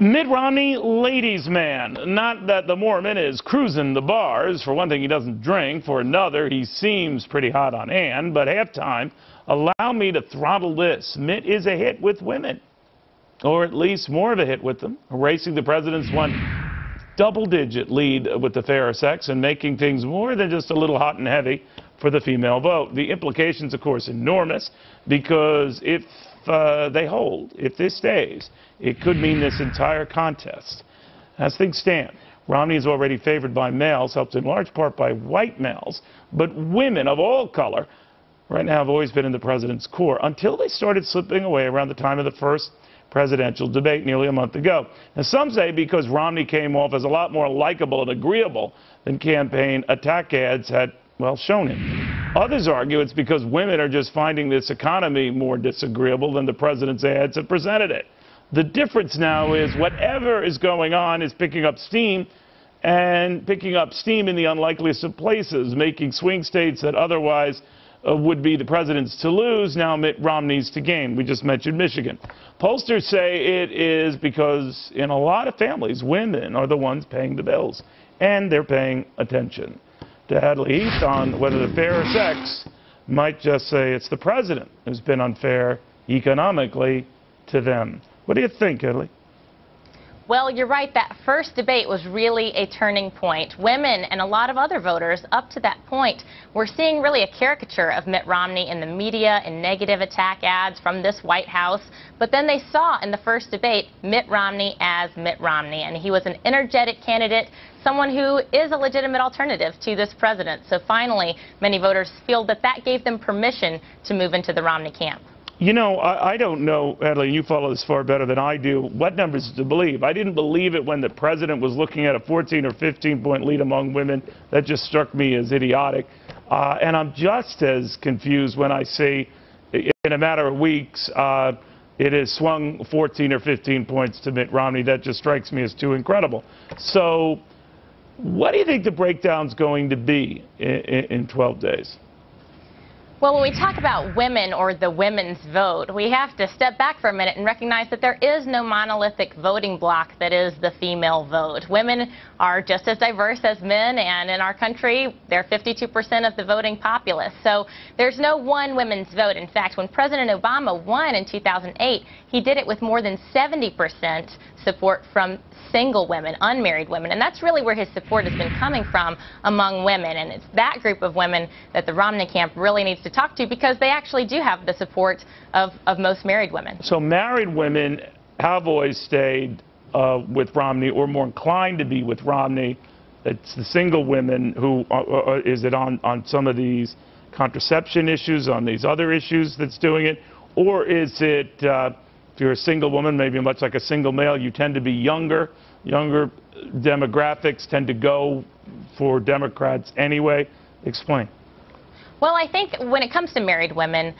Mitt Romney, ladies' man. Not that the Mormon is cruising the bars. For one thing, he doesn't drink. For another, he seems pretty hot on Ann. But halftime, allow me to throttle this. Mitt is a hit with women, or at least more of a hit with them, erasing the president's double-digit lead with the fairer sex and making things more than just a little hot and heavy for the female vote. The implications, of course, enormous, because if they hold, if this stays, it could mean this entire contest. As things stand, Romney is already favored by males, helped in large part by white males, but women of all color right now have always been in the president's core until they started slipping away around the time of the first presidential debate nearly a month ago. Now, some say because Romney came off as a lot more likable and agreeable than campaign attack ads had, well, shown him. Others argue it's because women are just finding this economy more disagreeable than the president's ads have presented it. The difference now is whatever is going on is picking up steam, and picking up steam in the unlikeliest of places, making swing states that otherwise would be the president's to lose, now Mitt Romney's to gain. We just mentioned Michigan. Pollsters say it is because in a lot of families, women are the ones paying the bills, and they're paying attention. To Hadley, Heath on whether the fairer sex might just say it's the president who's been unfair economically to them. What do you think, Hadley? Well, you're right. That first debate was really a turning point. Women and a lot of other voters up to that point were seeing really a caricature of Mitt Romney in the media and negative attack ads from this White House. But then they saw in the first debate Mitt Romney as Mitt Romney, and he was an energetic candidate, someone who is a legitimate alternative to this president. So finally, many voters feel that that gave them permission to move into the Romney camp. You know, I don't know, Hadley, you follow this far better than I do, what numbers to believe. I didn't believe it when the president was looking at a 14 or 15-point lead among women. That just struck me as idiotic. And I'm just as confused when I see, in a matter of weeks, it has swung 14 or 15 points to Mitt Romney. That just strikes me as too incredible. So what do you think the breakdown's going to be in 12 days? Well, when we talk about women or the women's vote, we have to step back for a minute and recognize that there is no monolithic voting bloc that is the female vote. Women are just as diverse as men, and in our country, they're 52% of the voting populace. So there's no one women's vote. In fact, when President Obama won in 2008, he did it with more than 70% support from single women, unmarried women, and that's really where his support has been coming from among women, and it's that group of women that the Romney camp really needs to talk to, because they actually do have the support of most married women. So married women have always stayed with Romney, or more inclined to be with Romney. It's the single women who is it on some of these contraception issues, on these other issues that's doing it, or is it if you're a single woman, maybe much like a single male, you tend to be younger demographics tend to go for Democrats anyway? Explain. Well, I think when it comes to married women,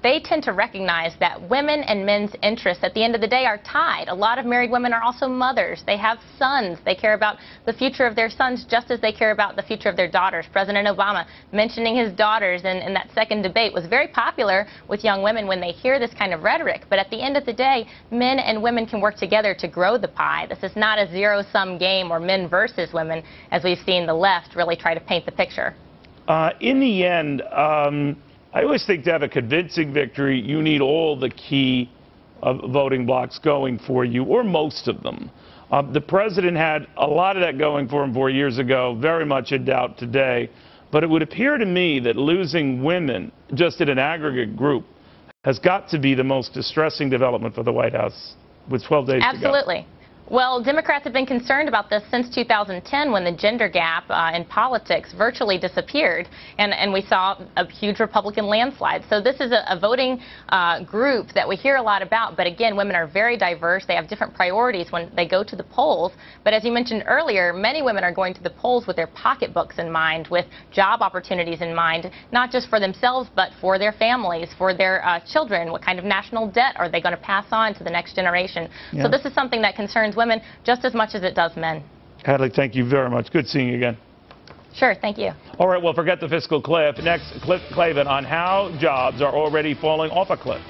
they tend to recognize that women and men's interests at the end of the day are tied. A lot of married women are also mothers. They have sons. They care about the future of their sons just as they care about the future of their daughters. President Obama mentioning his daughters in that second debate was very popular with young women when they hear this kind of rhetoric. But at the end of the day, men and women can work together to grow the pie. This is not a zero-sum game or men versus women, as we've seen the left really try to paint the picture. In the end, I always think to have a convincing victory, you need all the key voting blocks going for you, or most of them. The president had a lot of that going for him 4 years ago, very much in doubt today. But it would appear to me that losing women, just in an aggregate group, has got to be the most distressing development for the White House with 12 days to go. Absolutely. Well, Democrats have been concerned about this since 2010, when the gender gap in politics virtually disappeared, and we saw a huge Republican landslide. So this is a voting group that we hear a lot about. But again, women are very diverse. They have different priorities when they go to the polls. But as you mentioned earlier, many women are going to the polls with their pocketbooks in mind, with job opportunities in mind, not just for themselves, but for their families, for their children. What kind of national debt are they going to pass on to the next generation? Yeah. So this is something that concerns women just as much as it does men. Hadley, thank you very much. Good seeing you again. Sure, thank you. All right, well, forget the fiscal cliff. Next, Cliff Clavin on how jobs are already falling off a cliff.